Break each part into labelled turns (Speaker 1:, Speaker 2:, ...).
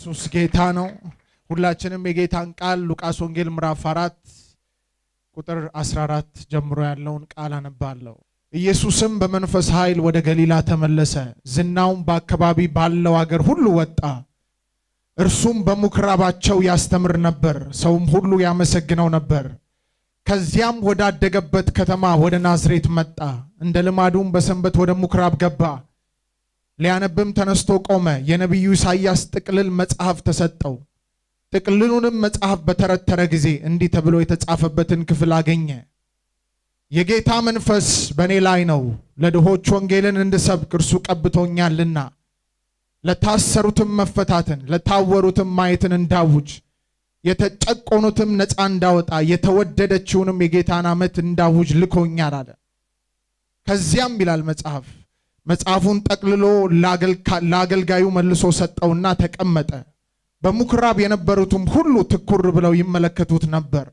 Speaker 1: ኢየሱስ ጌታ ነው። ሁላችንም የጌታን ቃል ሉቃስ ወንጌል ምዕራፍ 4 ቁጥር 14 ጀምሮ ያለውን ቃል አነባለሁ። ኢየሱስም በመንፈስ ኃይል ወደ ገሊላ ተመለሰ፣ ዝናውም በአካባቢ ባለው አገር ሁሉ ወጣ። እርሱም በምኩራባቸው ያስተምር ነበር፣ ሰውም ሁሉ ያመሰግነው ነበር። ከዚያም ወዳደገበት ከተማ ወደ ናዝሬት መጣ። እንደ ልማዱም በሰንበት ወደ ምኩራብ ገባ። ሊያነብም ተነስቶ ቆመ። የነቢዩ ኢሳይያስ ጥቅልል መጽሐፍ ተሰጠው። ጥቅልሉንም መጽሐፍ በተረተረ ጊዜ እንዲህ ተብሎ የተጻፈበትን ክፍል አገኘ። የጌታ መንፈስ በእኔ ላይ ነው፣ ለድሆች ወንጌልን እንድሰብክ እርሱ ቀብቶኛልና፣ ለታሰሩትም መፈታትን፣ ለታወሩትም ማየትን እንዳውጅ፣ የተጨቆኑትም ነፃ እንዳወጣ፣ የተወደደችውንም የጌታን ዓመት እንዳውጅ ልኮኛል አለ። ከዚያም ይላል መጽሐፉን ጠቅልሎ ለአገልጋዩ መልሶ ሰጠውና ተቀመጠ። በምኩራብ የነበሩትም ሁሉ ትኩር ብለው ይመለከቱት ነበር።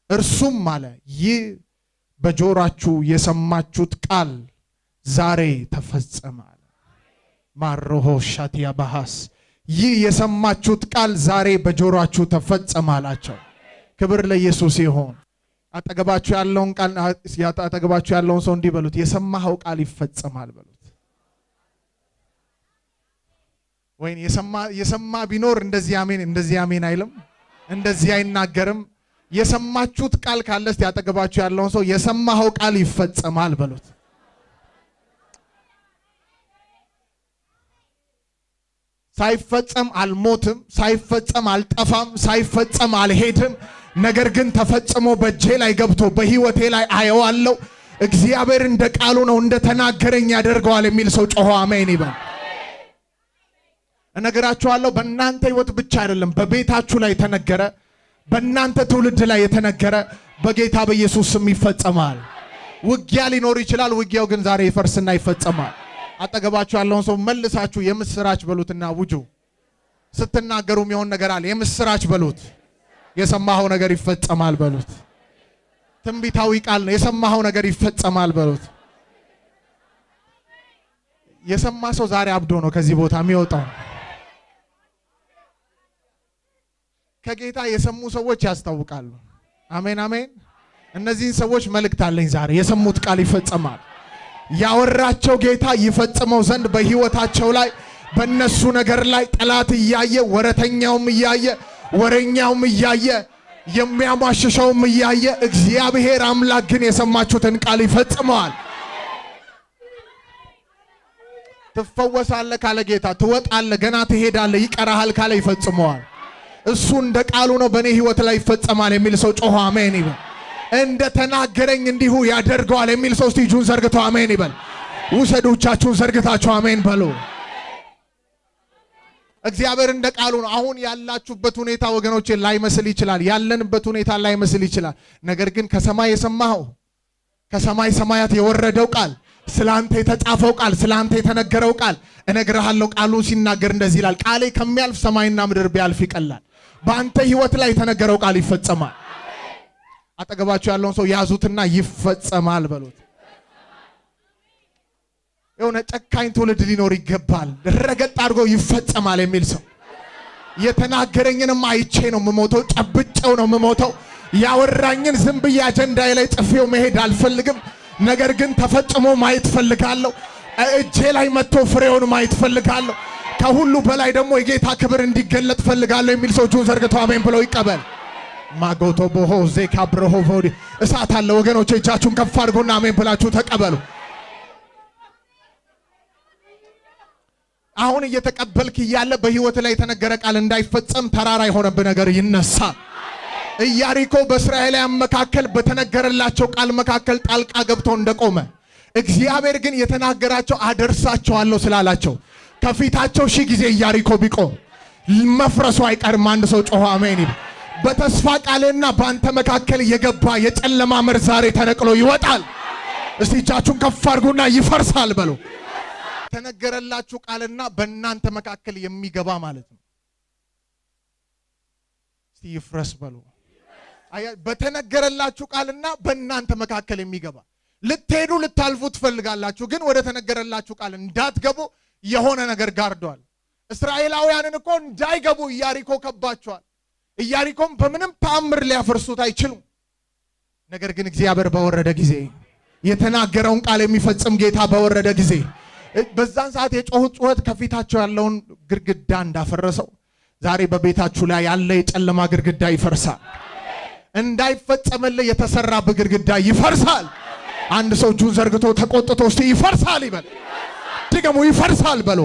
Speaker 1: እርሱም አለ፣ ይህ በጆሮአችሁ የሰማችሁት ቃል ዛሬ ተፈጸመ አለ። ማሮሆ ሻቲያ ባሃስ ይህ የሰማችሁት ቃል ዛሬ በጆሮአችሁ ተፈጸመ አላቸው። ክብር ለኢየሱስ ይሁን። አጠገባችሁ ያለውን ሰው እንዲህ በሉት፣ የሰማኸው ቃል ይፈጸማል በሉት። ወይን የሰማ ቢኖር እንደዚህ አሜን አይልም፣ እንደዚህ አይናገርም። የሰማችሁት ቃል ካለስ ያጠገባችሁ ያለውን ሰው የሰማኸው ቃል ይፈጸማል በሉት። ሳይፈጸም አልሞትም፣ ሳይፈጸም አልጠፋም፣ ሳይፈጸም አልሄድም። ነገር ግን ተፈጽሞ በእጄ ላይ ገብቶ በህይወቴ ላይ አየዋለሁ። እግዚአብሔር እንደ ቃሉ ነው እንደተናገረኝ ያደርገዋል የሚል ሰው ጮሆ አሜን ይበል። እነግራችኋለሁ፣ በእናንተ ህይወት ብቻ አይደለም፣ በቤታችሁ ላይ የተነገረ፣ በእናንተ ትውልድ ላይ የተነገረ በጌታ በኢየሱስ ስም ይፈጸማል። ውጊያ ሊኖር ይችላል፣ ውጊያው ግን ዛሬ ይፈርስና ይፈጸማል። አጠገባችሁ ያለውን ሰው መልሳችሁ የምስራች በሉትና ውጁ። ስትናገሩ የሚሆን ነገር አለ፣ የምስራች በሉት። የሰማኸው ነገር ይፈጸማል በሉት። ትንቢታዊ ቃል ነው፣ የሰማኸው ነገር ይፈጸማል በሉት። የሰማ ሰው ዛሬ አብዶ ነው ከዚህ ቦታ የሚወጣው። ከጌታ የሰሙ ሰዎች ያስታውቃሉ። አሜን አሜን። እነዚህን ሰዎች መልእክት አለኝ ዛሬ፣ የሰሙት ቃል ይፈጸማል። ያወራቸው ጌታ ይፈጽመው ዘንድ በህይወታቸው ላይ በእነሱ ነገር ላይ ጠላት እያየ፣ ወረተኛውም እያየ፣ ወረኛውም እያየ፣ የሚያሟሽሸውም እያየ፣ እግዚአብሔር አምላክ ግን የሰማችሁትን ቃል ይፈጽመዋል። ትፈወሳለህ ካለ ጌታ፣ ትወጣለህ፣ ገና ትሄዳለህ፣ ይቀራሃል ካለ ይፈጽመዋል። እሱ እንደ ቃሉ ነው በእኔ ህይወት ላይ ይፈጸማል የሚል ሰው ጮሆ አሜን ይበል። እንደ ተናገረኝ እንዲሁ ያደርገዋል የሚል ሰው እስቲ እጁን ዘርግቶ አሜን ይበል። ውሰዱ፣ እጃችሁን ዘርግታችሁ አሜን በሉ። እግዚአብሔር እንደ ቃሉ ነው። አሁን ያላችሁበት ሁኔታ ወገኖቼ ላይመስል ይችላል፣ ያለንበት ሁኔታ ላይመስል ይችላል። ነገር ግን ከሰማይ የሰማኸው፣ ከሰማይ ሰማያት የወረደው ቃል፣ ስላንተ የተጻፈው ቃል፣ ስላንተ የተነገረው ቃል እነግርሃለሁ። ቃሉ ሲናገር እንደዚህ ይላል፣ ቃሌ ከሚያልፍ ሰማይና ምድር ቢያልፍ ይቀላል። በአንተ ህይወት ላይ የተነገረው ቃል ይፈጸማል። አጠገባችሁ ያለውን ሰው ያዙትና ይፈጸማል በሉት። የሆነ ጨካኝ ትውልድ ሊኖር ይገባል። ረገጥ አድርጎ ይፈጸማል የሚል ሰው፣ የተናገረኝንም አይቼ ነው የምሞተው፣ ጨብጬው ነው የምሞተው። ያወራኝን ዝም ብዬ አጀንዳዬ ላይ ጽፌው መሄድ አልፈልግም። ነገር ግን ተፈጽሞ ማየት ፈልጋለሁ። እጄ ላይ መጥቶ ፍሬውን ማየት ፈልጋለሁ። ከሁሉ በላይ ደግሞ የጌታ ክብር እንዲገለጥ ፈልጋለሁ የሚል ሰው እጁን ዘርግቶ አሜን ብለው ይቀበል። ማጎቶ ቦሆ ዜካ ብረሆ ቮዲ እሳት አለ ወገኖች፣ እጃችሁን ከፍ አድርጎና አሜን ብላችሁ ተቀበሉ። አሁን እየተቀበልክ እያለ በህይወት ላይ የተነገረ ቃል እንዳይፈጸም ተራራ የሆነብህ ነገር ይነሳል። ኢያሪኮ በእስራኤላውያን መካከል በተነገረላቸው ቃል መካከል ጣልቃ ገብቶ እንደቆመ፣ እግዚአብሔር ግን የተናገራቸው አደርሳቸዋለሁ ስላላቸው ከፊታቸው 1000 ጊዜ ኢያሪኮ ቢቆም መፍረሱ አይቀርም። አንድ ሰው ጮሆ አሜን ይበል። በተስፋ ቃልና በአንተ መካከል የገባ የጨለማ መርዝ ዛሬ ተነቅሎ ይወጣል። እስቲ እጃችሁን ከፍ አድርጉና ይፈርሳል በሉ። ተነገረላችሁ ቃልና በእናንተ መካከል የሚገባ ማለት ነው። እስቲ ይፍረስ በሉ። በተነገረላችሁ ቃልና በእናንተ መካከል የሚገባ ልትሄዱ ልታልፉ ትፈልጋላችሁ፣ ግን ወደ ተነገረላችሁ ቃል እንዳትገቡ የሆነ ነገር ጋርዷል። እስራኤላውያንን እኮ እንዳይገቡ ኢያሪኮ ከባቸዋል። ኢያሪኮም በምንም ተአምር ሊያፈርሱት አይችሉም። ነገር ግን እግዚአብሔር በወረደ ጊዜ የተናገረውን ቃል የሚፈጽም ጌታ በወረደ ጊዜ በዛን ሰዓት የጮሁት ጩኸት ከፊታቸው ያለውን ግድግዳ እንዳፈረሰው ዛሬ በቤታችሁ ላይ ያለ የጨለማ ግድግዳ ይፈርሳል። እንዳይፈጸምልህ የተሰራ ግድግዳ ይፈርሳል። አንድ ሰው እጁን ዘርግቶ ተቆጥቶ እስቲ ይፈርሳል ይበል። ድገሙ፣ ይፈርሳል በሎ።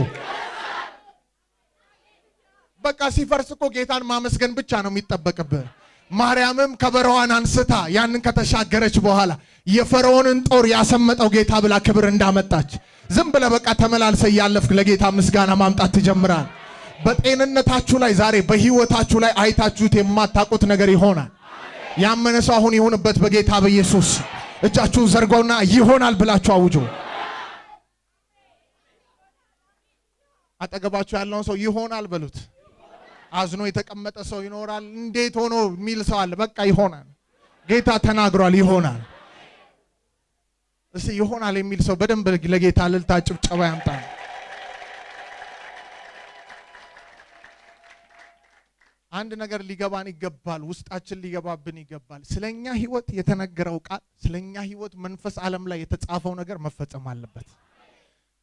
Speaker 1: በቃ ሲፈርስ እኮ ጌታን ማመስገን ብቻ ነው የሚጠበቅብህ። ማርያምም ከበረዋን አንስታ ያንን ከተሻገረች በኋላ የፈርዖንን ጦር ያሰመጠው ጌታ ብላ ክብር እንዳመጣች ዝም ብለህ በቃ ተመላልሰ ያለፍክ ለጌታ ምስጋና ማምጣት ትጀምራል። በጤንነታችሁ ላይ ዛሬ በህይወታችሁ ላይ አይታችሁት የማታውቁት ነገር ይሆናል። ያመነ ሰው አሁን ይሁንበት በጌታ በኢየሱስ። እጃችሁን ዘርጓውና ይሆናል ብላችሁ አውጁ። አጠገባችሁ ያለውን ሰው ይሆናል በሉት። አዝኖ የተቀመጠ ሰው ይኖራል። እንዴት ሆኖ የሚል ሰው አለ። በቃ ይሆናል፣ ጌታ ተናግሯል፣ ይሆናል። እስቲ ይሆናል የሚል ሰው በደንብ ለጌታ እልልታ ጭብጨባ ያምጣ። አንድ ነገር ሊገባን ይገባል፣ ውስጣችን ሊገባብን ይገባል። ስለኛ ህይወት የተነገረው ቃል፣ ስለኛ ህይወት መንፈስ ዓለም ላይ የተጻፈው ነገር መፈጸም አለበት፣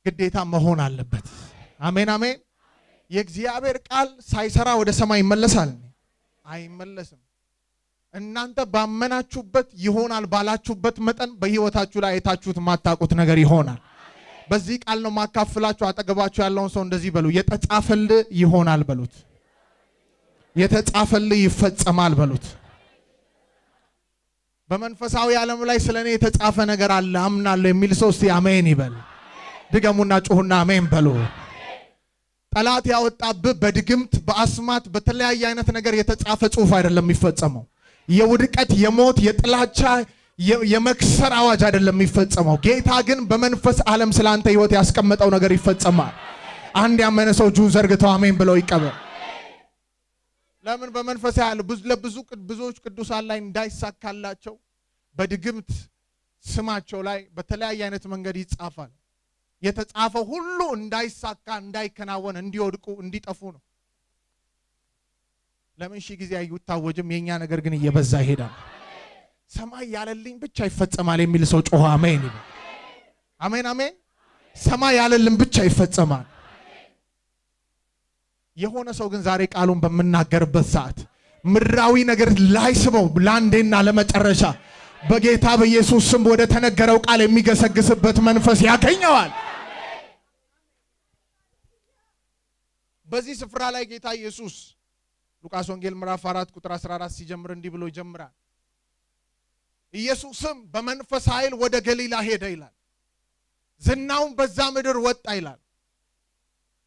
Speaker 1: ግዴታ መሆን አለበት። አሜን አሜን። የእግዚአብሔር ቃል ሳይሰራ ወደ ሰማይ ይመለሳል? አይመለስም። እናንተ ባመናችሁበት ይሆናል ባላችሁበት መጠን በህይወታችሁ ላይ አይታችሁት ማታውቁት ነገር ይሆናል። በዚህ ቃል ነው ማካፈላችሁ። አጠገባችሁ ያለውን ሰው እንደዚህ በሉ፣ የተጻፈልህ ይሆናል በሉት። የተጻፈልህ ይፈጸማል በሉት። በመንፈሳዊ ዓለም ላይ ስለኔ የተጻፈ ነገር አለ አምናለሁ የሚል ሰው እስቲ አሜን ይበል። ድገሙና ጩሁና አሜን በሉ። ጠላት ያወጣብህ በድግምት በአስማት በተለያየ አይነት ነገር የተጻፈ ጽሑፍ አይደለም የሚፈጸመው። የውድቀት የሞት የጥላቻ የመክሰር አዋጅ አይደለም የሚፈጸመው። ጌታ ግን በመንፈስ ዓለም ስላንተ ህይወት ያስቀመጠው ነገር ይፈጸማል። አንድ ያመነ ሰው እጁን ዘርግተው አሜን ብለው ይቀበል። ለምን በመንፈስ ያለ ብዙዎች ቅዱሳን ላይ እንዳይሳካላቸው በድግምት ስማቸው ላይ በተለያየ አይነት መንገድ ይጻፋል። የተጻፈው ሁሉ እንዳይሳካ እንዳይከናወን እንዲወድቁ እንዲጠፉ ነው። ለምን ሺህ ጊዜ አይታወጅም? የኛ ነገር ግን እየበዛ ይሄዳል። ሰማይ ያለልኝ ብቻ ይፈጸማል የሚል ሰው ጮኸ አሜን ይበል። አሜን አሜን። ሰማይ ያለልን ብቻ ይፈጸማል። የሆነ ሰው ግን ዛሬ ቃሉን በመናገርበት ሰዓት ምድራዊ ነገር ላይስበው ለአንዴና ለመጨረሻ በጌታ በኢየሱስ ስም ወደ ተነገረው ቃል የሚገሰግስበት መንፈስ ያገኘዋል። በዚህ ስፍራ ላይ ጌታ ኢየሱስ ሉቃስ ወንጌል ምዕራፍ 4 ቁጥር 14 ሲጀምር እንዲህ ብሎ ይጀምራል። ኢየሱስም በመንፈስ ኃይል ወደ ገሊላ ሄደ ይላል። ዝናውም በዛ ምድር ወጣ ይላል።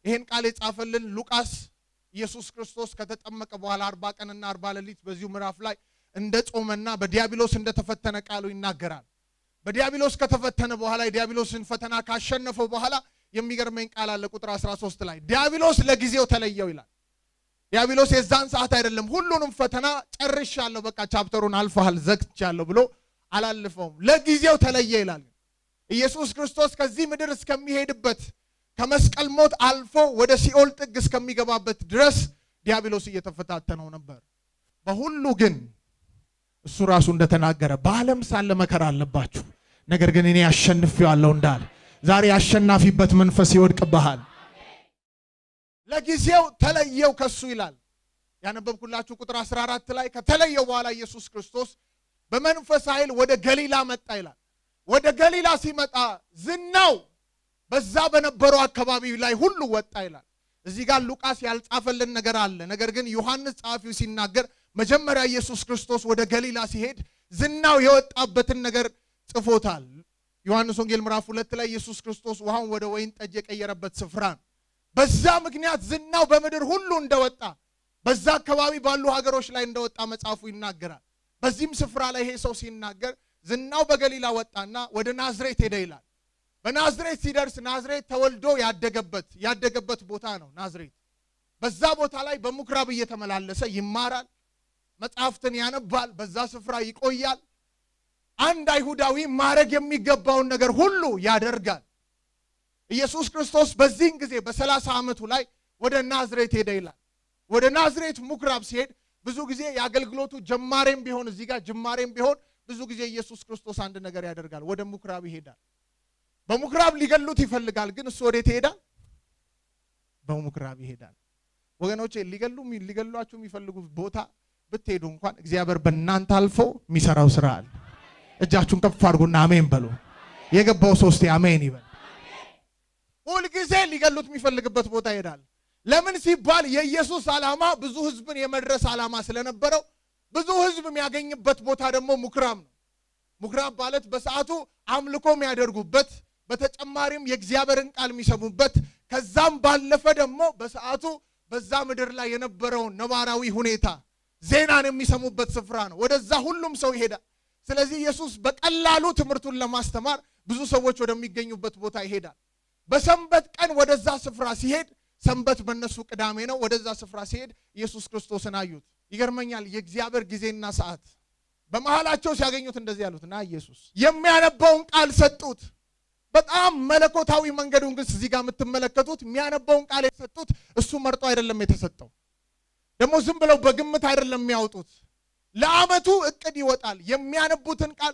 Speaker 1: ይሄን ቃል የጻፈልን ሉቃስ ኢየሱስ ክርስቶስ ከተጠመቀ በኋላ 40 ቀንና 40 ሌሊት በዚሁ ምዕራፍ ላይ እንደ ጾመና በዲያብሎስ እንደተፈተነ ቃሉ ይናገራል። በዲያብሎስ ከተፈተነ በኋላ የዲያብሎስን ፈተና ካሸነፈው በኋላ የሚገርመኝ ቃል አለ ቁጥር 13 ላይ ዲያብሎስ ለጊዜው ተለየው ይላል። ዲያብሎስ የዛን ሰዓት አይደለም ሁሉንም ፈተና ጨርሻለሁ በቃ ቻፕተሩን አልፈሃል ዘግቻለሁ ብሎ አላልፈውም፣ ለጊዜው ተለየ ይላል። ኢየሱስ ክርስቶስ ከዚህ ምድር እስከሚሄድበት ከመስቀል ሞት አልፎ ወደ ሲኦል ጥግ እስከሚገባበት ድረስ ዲያብሎስ እየተፈታተነው ነበር። በሁሉ ግን እሱ ራሱ እንደተናገረ በዓለም ሳለ መከራ አለባችሁ፣ ነገር ግን እኔ አሸንፌዋለሁ እንዳለ ዛሬ አሸናፊበት መንፈስ ይወድቅብሃል። ለጊዜው ተለየው ከሱ ይላል። ያነበብኩላችሁ ቁጥር 14 ላይ ከተለየው በኋላ ኢየሱስ ክርስቶስ በመንፈስ ኃይል ወደ ገሊላ መጣ ይላል። ወደ ገሊላ ሲመጣ ዝናው በዛ በነበረው አካባቢ ላይ ሁሉ ወጣ ይላል። እዚህ ጋር ሉቃስ ያልጻፈልን ነገር አለ። ነገር ግን ዮሐንስ ጸሐፊው ሲናገር መጀመሪያ ኢየሱስ ክርስቶስ ወደ ገሊላ ሲሄድ ዝናው የወጣበትን ነገር ጽፎታል። ዮሐንስ ወንጌል ምዕራፍ 2 ላይ ኢየሱስ ክርስቶስ ውሃውን ወደ ወይን ጠጅ የቀየረበት ስፍራ ነው። በዛ ምክንያት ዝናው በምድር ሁሉ እንደወጣ በዛ አካባቢ ባሉ ሀገሮች ላይ እንደወጣ መጽሐፉ ይናገራል። በዚህም ስፍራ ላይ ይሄ ሰው ሲናገር ዝናው በገሊላ ወጣና ወደ ናዝሬት ሄደ ይላል። በናዝሬት ሲደርስ ናዝሬት ተወልዶ ያደገበት ቦታ ነው ናዝሬት። በዛ ቦታ ላይ በምኩራብ እየተመላለሰ ይማራል፣ መጽሐፍትን ያነባል፣ በዛ ስፍራ ይቆያል። አንድ አይሁዳዊ ማድረግ የሚገባውን ነገር ሁሉ ያደርጋል። ኢየሱስ ክርስቶስ በዚህን ጊዜ በ30 ዓመቱ ላይ ወደ ናዝሬት ሄደ ይላል። ወደ ናዝሬት ምኩራብ ሲሄድ ብዙ ጊዜ የአገልግሎቱ ጀማሬም ቢሆን እዚህ ጋር ጅማሬም ቢሆን ብዙ ጊዜ ኢየሱስ ክርስቶስ አንድ ነገር ያደርጋል። ወደ ምኩራብ ይሄዳል። በምኩራብ ሊገሉት ይፈልጋል፣ ግን እሱ ወዴት ይሄዳል? በምኩራብ ይሄዳል። ወገኖቼ ሊገሏችሁ የሚፈልጉት ቦታ ብትሄዱ እንኳን እግዚአብሔር በእናንተ አልፎ የሚሰራው ስራ አለ። እጃችሁን ከፍ አድርጉና አሜን በሉ። የገባው ሶስቴ አሜን ይበል። ሁል ጊዜ ሊገሉት የሚፈልግበት ቦታ ይሄዳል። ለምን ሲባል የኢየሱስ ዓላማ ብዙ ህዝብን የመድረስ ዓላማ ስለነበረው ብዙ ህዝብ የሚያገኝበት ቦታ ደግሞ ምኩራብ ነው። ምኩራብ ማለት በሰዓቱ አምልኮ የሚያደርጉበት፣ በተጨማሪም የእግዚአብሔርን ቃል የሚሰሙበት፣ ከዛም ባለፈ ደግሞ በሰዓቱ በዛ ምድር ላይ የነበረውን ነባራዊ ሁኔታ ዜናን የሚሰሙበት ስፍራ ነው። ወደዛ ሁሉም ሰው ይሄዳል። ስለዚህ ኢየሱስ በቀላሉ ትምህርቱን ለማስተማር ብዙ ሰዎች ወደሚገኙበት ቦታ ይሄዳል። በሰንበት ቀን ወደዛ ስፍራ ሲሄድ፣ ሰንበት በእነሱ ቅዳሜ ነው። ወደዛ ስፍራ ሲሄድ ኢየሱስ ክርስቶስን አዩት። ይገርመኛል። የእግዚአብሔር ጊዜና ሰዓት በመሃላቸው ሲያገኙት እንደዚህ ያሉት ና ኢየሱስ የሚያነባውን ቃል ሰጡት። በጣም መለኮታዊ መንገዱን ግን እዚህ ጋር የምትመለከቱት የሚያነባውን ቃል የሰጡት እሱ መርጦ አይደለም የተሰጠው። ደግሞ ዝም ብለው በግምት አይደለም የሚያወጡት። ለዓመቱ እቅድ ይወጣል። የሚያነቡትን ቃል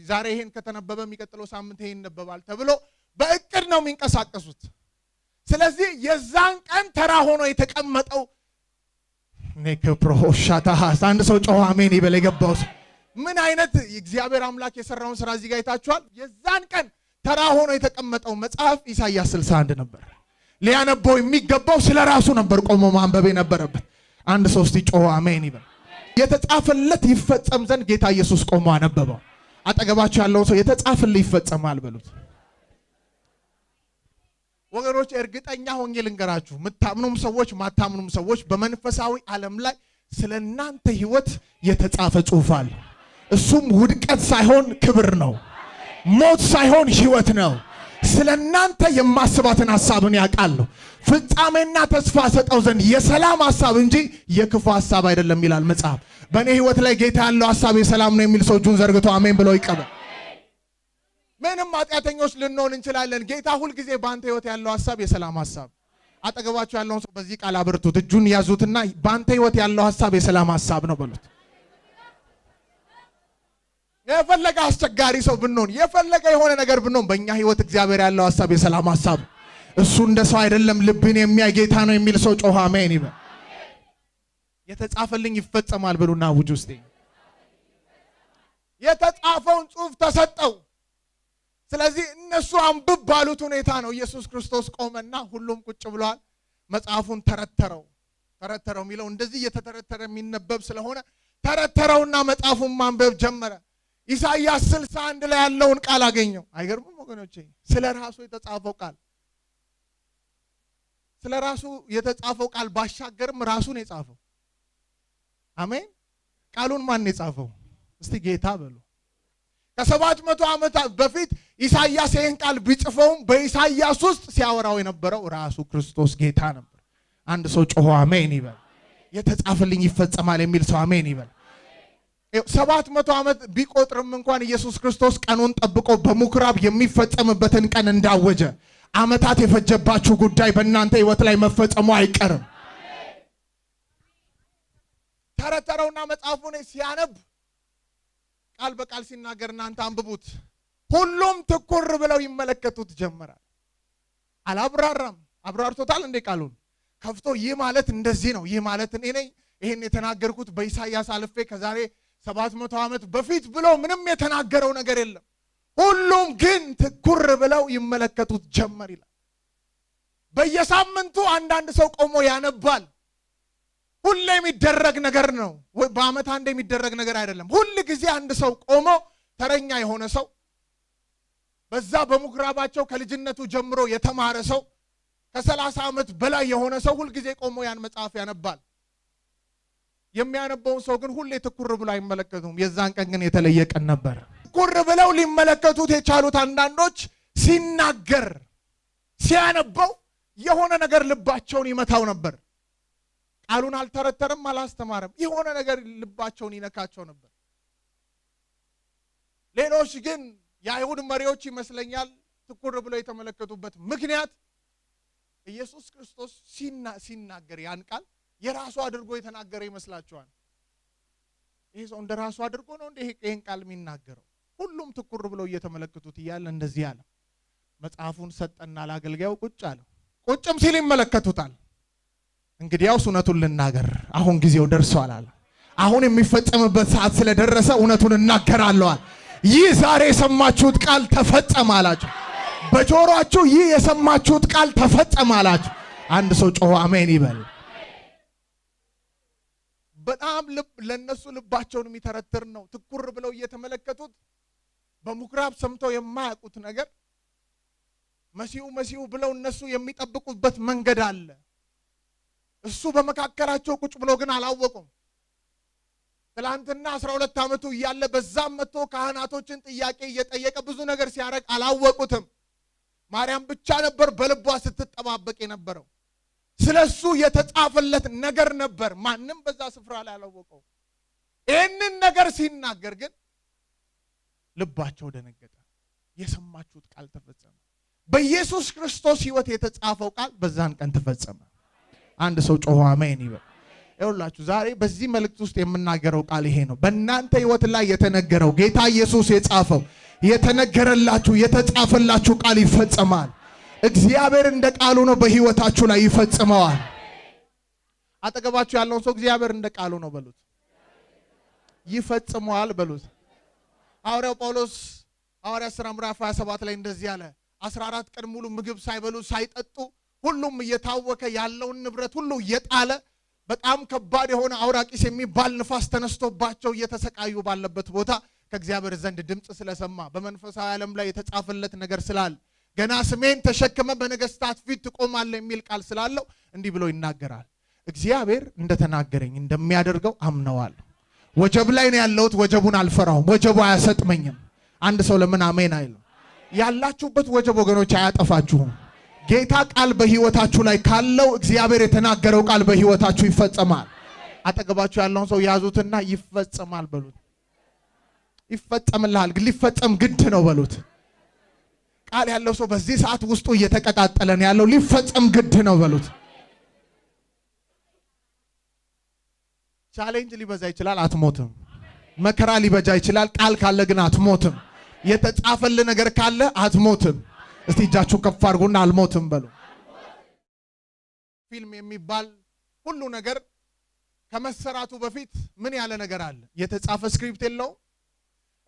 Speaker 1: ዛሬ ይሄን ከተነበበ የሚቀጥለው ሳምንት ይሄን ይነበባል ተብሎ በእቅድ ነው የሚንቀሳቀሱት። ስለዚህ የዛን ቀን ተራ ሆኖ የተቀመጠው ነከፕሮሆሻታሃስ አንድ ሰው ጮኸ አሜን ይበል። የገባው ምን አይነት እግዚአብሔር አምላክ የሰራውን ስራ እዚህ ጋር አይታችኋል። የዛን ቀን ተራ ሆኖ የተቀመጠው መጽሐፍ ኢሳይያስ 61 ነበር። ሊያነበው የሚገባው ስለራሱ ነበር ቆሞ ማንበብ የነበረበት። አንድ ሰው እስቲ ጮኸ አሜን ይበል። የተጻፈለት ይፈጸም ዘንድ ጌታ ኢየሱስ ቆሞ አነበበው። አጠገባችሁ ያለው ሰው የተጻፈለት ይፈጸማል በሉት። ወገኖች እርግጠኛ ሆኜ ልንገራችሁ፣ ምታምኑም ሰዎች ማታምኑም ሰዎች በመንፈሳዊ ዓለም ላይ ስለናንተ ህይወት የተጻፈ ጽሑፍ አለ። እሱም ውድቀት ሳይሆን ክብር ነው። ሞት ሳይሆን ህይወት ነው። ስለናንተ የማስባትን ሐሳብን ያውቃል። ፍጻሜና ተስፋ ሰጠው ዘንድ የሰላም ሐሳብ እንጂ የክፉ ሐሳብ አይደለም ይላል መጽሐፍ። በእኔ ህይወት ላይ ጌታ ያለው ሐሳብ የሰላም ነው የሚል ሰው እጁን ዘርግቶ አሜን ብሎ ይቀበል። ምንም ኃጢአተኞች ልንሆን እንችላለን። ጌታ ሁል ጊዜ በአንተ ህይወት ያለው ሐሳብ የሰላም ሐሳብ። አጠገባችሁ ያለውን ሰው በዚህ ቃል አብርቱት፣ እጁን ያዙትና በአንተ ህይወት ያለው ሐሳብ የሰላም ሐሳብ ነው በሉት። የፈለገ አስቸጋሪ ሰው ብንሆን፣ የፈለገ የሆነ ነገር ብንሆን፣ በእኛ ህይወት እግዚአብሔር ያለው ሐሳብ የሰላም ሐሳብ። እሱ እንደ ሰው አይደለም፣ ልብን የሚያይ ጌታ ነው የሚል ሰው ጮኸ አሜን ይበል። የተጻፈልኝ ይፈጸማል ብሉና አውጁ እስቲ። የተጻፈውን ጽሑፍ ተሰጠው። ስለዚህ እነሱ አንብብ ባሉት ሁኔታ ነው ኢየሱስ ክርስቶስ ቆመና ሁሉም ቁጭ ብለዋል። መጽሐፉን ተረተረው የሚለው እንደዚህ እየተተረተረ የሚነበብ ስለሆነ ተረተረውና መጽሐፉን ማንበብ ጀመረ። ኢሳይያስ 61 ላይ ያለውን ቃል አገኘው። አይገርምም ወገኖቼ? ስለ ራሱ የተጻፈው ቃል ባሻገርም ራሱን የጻፈው አሜን። ቃሉን ማን የጻፈው? እስቲ ጌታ በሉ። ከ700 ዓመት በፊት ኢሳይያስ ይህን ቃል ቢጽፈውም በኢሳይያስ ውስጥ ሲያወራው የነበረው ራሱ ክርስቶስ ጌታ ነበር። አንድ ሰው ጮሆ አሜን ይበል። የተጻፈልኝ ይፈጸማል የሚል ሰው አሜን ይበል። 700 ዓመት ቢቆጥርም እንኳን ኢየሱስ ክርስቶስ ቀኑን ጠብቆ በምኩራብ የሚፈጸምበትን ቀን እንዳወጀ ዓመታት የፈጀባችሁ ጉዳይ በእናንተ ህይወት ላይ መፈጸሙ አይቀርም። ተረተረውና መጽሐፉን ሲያነብ ቃል በቃል ሲናገር እናንተ አንብቡት። ሁሉም ትኩር ብለው ይመለከቱት ጀመራል። አላብራራም። አብራርቶታል እንደ ቃሉን ከፍቶ ይህ ማለት እንደዚህ ነው፣ ይህ ማለት እኔ ነኝ፣ ይሄን የተናገርኩት በኢሳይያስ አልፌ ከዛሬ 700 ዓመት በፊት ብሎ ምንም የተናገረው ነገር የለም። ሁሉም ግን ትኩር ብለው ይመለከቱት ጀመር ይላል። በየሳምንቱ አንዳንድ ሰው ቆሞ ያነባል። ሁሌ የሚደረግ ነገር ነው። በአመት አንድ የሚደረግ ነገር አይደለም። ሁል ጊዜ አንድ ሰው ቆሞ ተረኛ የሆነ ሰው በዛ በምኩራባቸው ከልጅነቱ ጀምሮ የተማረ ሰው ከ30 ዓመት በላይ የሆነ ሰው ሁል ጊዜ ቆሞ ያን መጽሐፍ ያነባል። የሚያነበውን ሰው ግን ሁሌ ትኩር ብሎ አይመለከቱም። የዛን ቀን ግን የተለየ ቀን ነበር። ትኩር ብለው ሊመለከቱት የቻሉት አንዳንዶች ሲናገር ሲያነበው የሆነ ነገር ልባቸውን ይመታው ነበር። ቃሉን አልተረተረም፣ አላስተማረም። የሆነ ነገር ልባቸውን ይነካቸው ነበር። ሌሎች ግን የአይሁድ መሪዎች ይመስለኛል ትኩር ብለው የተመለከቱበት ምክንያት ኢየሱስ ክርስቶስ ሲናገር ያን ቃል የራሱ አድርጎ የተናገረ ይመስላችኋል? ይሄ ሰው እንደራሱ አድርጎ ነው እንደ ይሄን ቃል የሚናገረው? ሁሉም ትኩር ብለው እየተመለከቱት እያለ እንደዚህ አለ። መጽሐፉን ሰጠና ለአገልጋዩ ቁጭ አለው። ቁጭም ሲል ይመለከቱታል። እንግዲያውስ እውነቱን ልናገር፣ አሁን ጊዜው ደርሷል አለ። አሁን የሚፈጸምበት ሰዓት ስለደረሰ እውነቱን እናገራለሁ አለ። ይህ ዛሬ የሰማችሁት ቃል ተፈጸመ አላቸው። በጆሮአችሁ ይህ የሰማችሁት ቃል ተፈጸመ አላቸው። አንድ ሰው ጮሆ አሜን ይበል። በጣም ለነሱ ልባቸውን የሚተረትር ነው። ትኩር ብለው እየተመለከቱት በምኩራብ ሰምተው የማያውቁት ነገር መሲሁ ብለው እነሱ የሚጠብቁበት መንገድ አለ። እሱ በመካከላቸው ቁጭ ብሎ ግን አላወቁም። ትላንትና 12 ዓመቱ እያለ በዛም መጥቶ ካህናቶችን ጥያቄ እየጠየቀ ብዙ ነገር ሲያረግ አላወቁትም። ማርያም ብቻ ነበር በልቧ ስትጠባበቅ የነበረው። ስለሱ የተጻፈለት ነገር ነበር። ማንም በዛ ስፍራ ላይ አላወቀው። ይህንን ነገር ሲናገር ግን ልባቸው ደነገጠ። የሰማችሁት ቃል ተፈጸመ። በኢየሱስ ክርስቶስ ሕይወት የተጻፈው ቃል በዛን ቀን ተፈጸመ። አንድ ሰው ጮሆ አሜን ይበል። ይኸውላችሁ ዛሬ በዚህ መልእክት ውስጥ የምናገረው ቃል ይሄ ነው። በእናንተ ሕይወት ላይ የተነገረው ጌታ ኢየሱስ የጻፈው የተነገረላችሁ የተጻፈላችሁ ቃል ይፈጸማል። እግዚአብሔር እንደ ቃሉ ነው በሕይወታችሁ ላይ ይፈጽመዋል። አጠገባችሁ ያለውን ሰው እግዚአብሔር እንደ ቃሉ ነው በሉት፣ ይፈጽመዋል በሉት። ሐዋርያው ጳውሎስ ሐዋርያ ሥራ ምዕራፍ 27 ላይ እንደዚህ አለ። 14 ቀን ሙሉ ምግብ ሳይበሉ ሳይጠጡ ሁሉም እየታወከ ያለውን ንብረት ሁሉ እየጣለ በጣም ከባድ የሆነ አውራቂስ የሚባል ንፋስ ተነስቶባቸው እየተሰቃዩ ባለበት ቦታ ከእግዚአብሔር ዘንድ ድምፅ ስለሰማ በመንፈሳዊ ዓለም ላይ የተጻፈለት ነገር ስላለ ገና ስሜን ተሸክመ በነገስታት ፊት ትቆማለህ የሚል ቃል ስላለው እንዲህ ብሎ ይናገራል። እግዚአብሔር እንደተናገረኝ እንደሚያደርገው አምነዋለሁ። ወጀብ ላይ ነው ያለሁት። ወጀቡን አልፈራውም። ወጀቡ አያሰጥመኝም። አንድ ሰው ለምን አሜን አይልም? ያላችሁበት ወጀብ ወገኖች አያጠፋችሁም። ጌታ ቃል በሕይወታችሁ ላይ ካለው እግዚአብሔር የተናገረው ቃል በሕይወታችሁ ይፈጸማል። አጠገባችሁ ያለውን ሰው ያዙትና ይፈጸማል በሉት። ይፈጸምልሃል፣ ግን ሊፈጸም ግድ ነው በሉት። ቃል ያለው ሰው በዚህ ሰዓት ውስጡ እየተቀጣጠለ ነው ያለው። ሊፈጸም ግድ ነው በሉት። ቻሌንጅ ሊበዛ ይችላል፣ አትሞትም። መከራ ሊበዛ ይችላል፣ ቃል ካለ ግን አትሞትም። የተጻፈል ነገር ካለ አትሞትም። እስቲ እጃችሁ ከፍ አድርጉና አልሞትም በሉ። ፊልም የሚባል ሁሉ ነገር ከመሰራቱ በፊት ምን ያለ ነገር አለ? የተጻፈ ስክሪፕት የለው።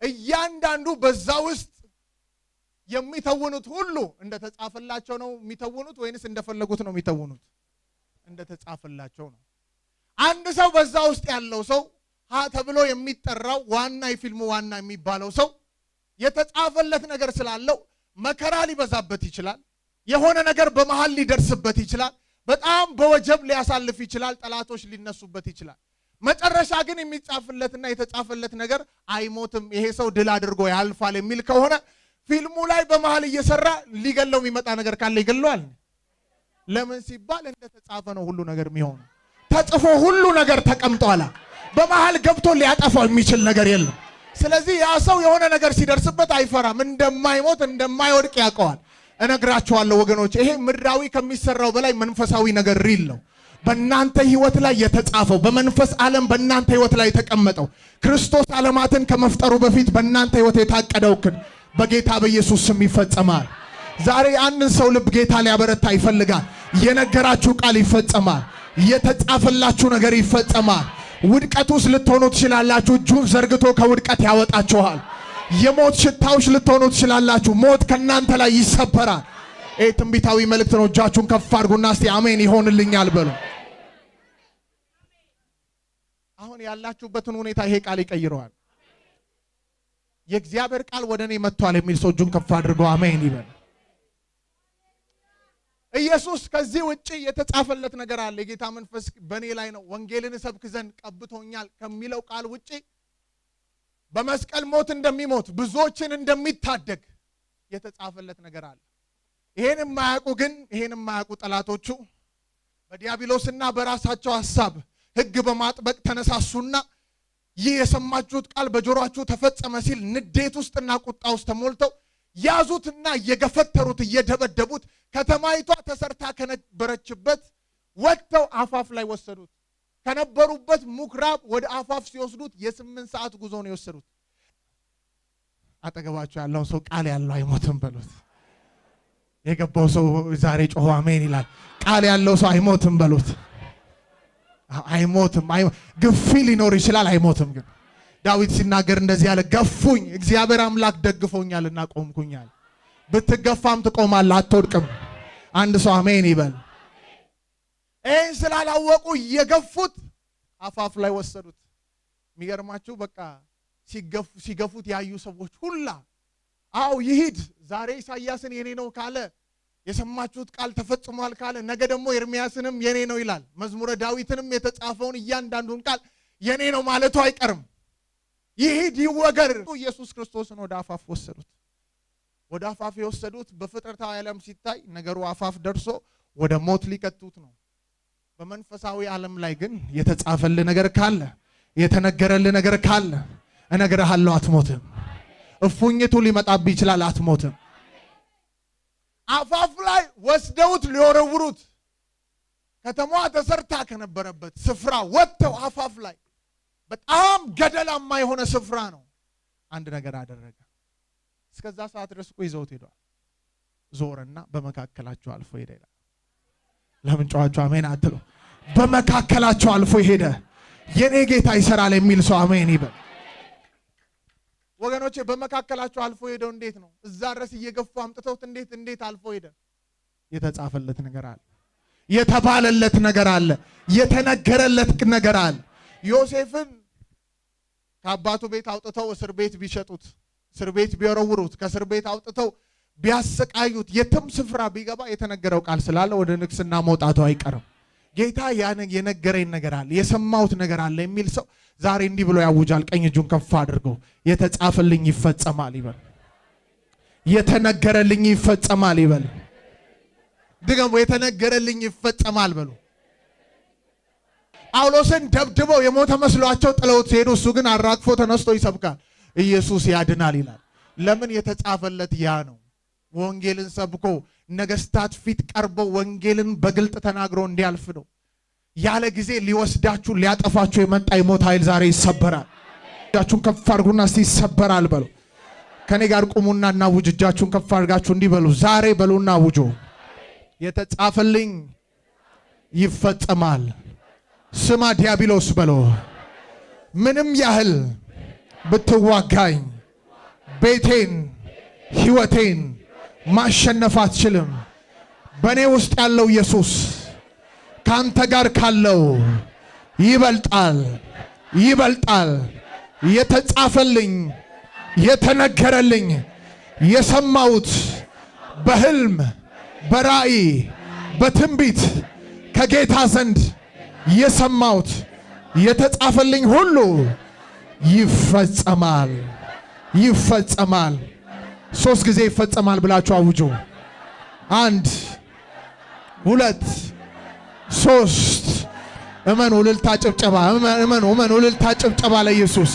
Speaker 1: እያንዳንዱ በዛ ውስጥ የሚተውኑት ሁሉ እንደተጻፈላቸው ነው የሚተውኑት ወይንስ እንደፈለጉት ነው የሚተውኑት? እንደተጻፈላቸው ነው። አንድ ሰው በዛ ውስጥ ያለው ሰው ሀ ተብሎ የሚጠራው ዋና የፊልሙ ዋና የሚባለው ሰው የተጻፈለት ነገር ስላለው መከራ ሊበዛበት ይችላል። የሆነ ነገር በመሃል ሊደርስበት ይችላል። በጣም በወጀብ ሊያሳልፍ ይችላል። ጠላቶች ሊነሱበት ይችላል። መጨረሻ ግን የሚጻፍለትና የተጻፈለት ነገር አይሞትም፣ ይሄ ሰው ድል አድርጎ ያልፋል የሚል ከሆነ ፊልሙ ላይ በመሃል እየሰራ ሊገለው የሚመጣ ነገር ካለ ይገለዋል። ለምን ሲባል እንደተጻፈ ነው ሁሉ ነገር የሚሆነው። ተጽፎ ሁሉ ነገር ተቀምጧል። በመሃል ገብቶ ሊያጠፋው የሚችል ነገር የለም። ስለዚህ ያ ሰው የሆነ ነገር ሲደርስበት አይፈራም። እንደማይሞት እንደማይወድቅ ያውቀዋል። እነግራችኋለሁ ወገኖች፣ ይሄ ምድራዊ ከሚሰራው በላይ መንፈሳዊ ነገር ሪል ነው። በእናንተ ህይወት ላይ የተጻፈው በመንፈስ ዓለም በእናንተ ህይወት ላይ የተቀመጠው ክርስቶስ ዓለማትን ከመፍጠሩ በፊት በእናንተ ህይወት የታቀደው በጌታ በኢየሱስ ስም ይፈጸማል። ዛሬ አንድን ሰው ልብ ጌታ ሊያበረታ ይፈልጋል። የነገራችሁ ቃል ይፈጸማል። የተጻፈላችሁ ነገር ይፈጸማል። ውድቀት ውስጥ ልትሆኑ ትችላላችሁ። እጁን ዘርግቶ ከውድቀት ያወጣችኋል። የሞት ሽታዎች ልትሆኑ ትችላላችሁ። ሞት ከናንተ ላይ ይሰበራል። ይህ ትንቢታዊ መልእክት ነው። እጃችሁን ከፍ አድርጉና እስቲ አሜን ይሆንልኛል በሉ። አሁን ያላችሁበትን ሁኔታ ይሄ ቃል ይቀይረዋል። የእግዚአብሔር ቃል ወደ እኔ መጥቷል የሚል ሰው እጁን ከፍ አድርጎ አሜን ይበል። ኢየሱስ ከዚህ ውጪ የተጻፈለት ነገር አለ። የጌታ መንፈስ በእኔ ላይ ነው፣ ወንጌልን እሰብክ ዘንድ ቀብቶኛል ከሚለው ቃል ውጪ በመስቀል ሞት እንደሚሞት ብዙዎችን እንደሚታደግ የተጻፈለት ነገር አለ። ይሄን የማያውቁ ጠላቶቹ በዲያብሎስና በራሳቸው ሐሳብ ሕግ በማጥበቅ ተነሳሱና ይህ የሰማችሁት ቃል በጆሮአችሁ ተፈጸመ ሲል ንዴት ውስጥና ቁጣ ውስጥ ተሞልተው ያዙትና እየገፈተሩት እየደበደቡት ከተማይቷ ተሰርታ ከነበረችበት ወጥተው አፋፍ ላይ ወሰዱት። ከነበሩበት ምኩራብ ወደ አፋፍ ሲወስዱት የ8 ሰዓት ጉዞ ነው የወሰዱት። አጠገባቸው ያለው ሰው ቃል ያለው አይሞትም በሉት። የገባው ሰው ዛሬ ጮሆ አሜን ይላል። ቃል ያለው ሰው አይሞትም በሉት። አይሞትም። ግፊ ሊኖር ይችላል፣ አይሞትም። ግን ዳዊት ሲናገር እንደዚህ ያለ ገፉኝ፣ እግዚአብሔር አምላክ ደግፎኛልና ቆምኩኛል። ብትገፋም ትቆማለህ፣ አትወድቅም። አንድ ሰው አሜን ይበል። ይህን ስላላወቁ እየገፉት አፋፍ ላይ ወሰዱት። የሚገርማችሁ በቃ ሲገፉት ያዩ ሰዎች ሁላ አው ይሂድ፣ ዛሬ ኢሳያስን የኔ ነው ካለ፣ የሰማችሁት ቃል ተፈጽሟል ካለ፣ ነገ ደግሞ ኤርሚያስንም የኔ ነው ይላል። መዝሙረ ዳዊትንም የተጻፈውን እያንዳንዱን ቃል የኔ ነው ማለቱ አይቀርም። ይሂድ ይወገር። ኢየሱስ ክርስቶስን ወደ አፋፍ ወሰዱት። ወደ አፋፍ የወሰዱት በፍጥረታዊ ዓለም ሲታይ ነገሩ አፋፍ ደርሶ ወደ ሞት ሊከቱት ነው። በመንፈሳዊ ዓለም ላይ ግን የተጻፈልህ ነገር ካለ፣ የተነገረልህ ነገር ካለ እነግርሃለሁ፣ አትሞትም። እፉኝቱ ሊመጣብህ ይችላል፣ አትሞትም። አፋፍ ላይ ወስደውት ሊወረውሩት ከተማዋ ተሰርታ ከነበረበት ስፍራ ወጥተው አፋፍ ላይ በጣም ገደላማ የሆነ ስፍራ ነው። አንድ ነገር አደረገ። እስከዛ ሰዓት ድረስ ይዘውት ሄዷል። ዞረና በመካከላቸው አልፎ ሄደ ይላል። ለምን ጮኻችሁ አሜን አትሉ? በመካከላቸው አልፎ ሄደ። የኔ ጌታ ይሰራል የሚል ሰው አሜን ይበል። ወገኖቼ በመካከላቸው አልፎ ሄደው እንዴት ነው? እዛ ድረስ እየገፉ አምጥተውት እንዴት አልፎ ሄደ? የተጻፈለት ነገር አለ፣ የተባለለት ነገር አለ፣ የተነገረለት ነገር አለ። ዮሴፍን ከአባቱ ቤት አውጥተው እስር ቤት ቢሸጡት፣ እስር ቤት ቢወረውሩት፣ ከእስር ቤት አውጥተው ቢያሰቃዩት፣ የትም ስፍራ ቢገባ የተነገረው ቃል ስላለ ወደ ንግስና መውጣቱ አይቀርም። ጌታ የነገረኝ ነገር አለ፣ የሰማሁት ነገር አለ የሚል ሰው ዛሬ እንዲህ ብሎ ያውጃል። ቀኝ እጁን ከፍ አድርጎ የተጻፈልኝ ይፈጸማል ይበል። የተነገረልኝ ይፈጸማል ይበል። ደግሞ የተነገረልኝ ይፈጸማል በሉ። ጳውሎስን ደብድበው የሞተ መስሏቸው ጥለውት ሲሄዱ እሱ ግን አራግፎ ተነስቶ ይሰብካል። ኢየሱስ ያድናል ይላል። ለምን? የተጻፈለት ያ ነው። ወንጌልን ሰብኮ ነገስታት ፊት ቀርቦ ወንጌልን በግልጥ ተናግሮ እንዲያልፍ ነው። ያለ ጊዜ ሊወስዳችሁ ሊያጠፋችሁ የመጣ የሞት ኃይል ዛሬ ይሰበራል። እጃችሁን ከፍ አድርጉና እስቲ ይሰበራል በሉ። ከኔ ጋር ቁሙና እናውጅ። እጃችሁን ከፍ አድርጋችሁ እንዲህ በሉ። ዛሬ በሉና አውጁ። የተጻፈልኝ ይፈጸማል። ስማ ዲያብሎስ በሎ፣ ምንም ያህል ብትዋጋኝ ቤቴን ህይወቴን ማሸነፍ አትችልም። በእኔ ውስጥ ያለው ኢየሱስ ካንተ ጋር ካለው ይበልጣል፣ ይበልጣል። የተጻፈልኝ የተነገረልኝ የሰማሁት በህልም በራእይ በትንቢት ከጌታ ዘንድ የሰማሁት የተጻፈልኝ ሁሉ ይፈጸማል፣ ይፈጸማል። 3 ጊዜ ይፈጸማል ብላችሁ አውጁ። 1 2 3 እመኑ። እልልታ ጭብጨባ፣ እመኑ፣ እልልታ ጭብጨባ ለኢየሱስ።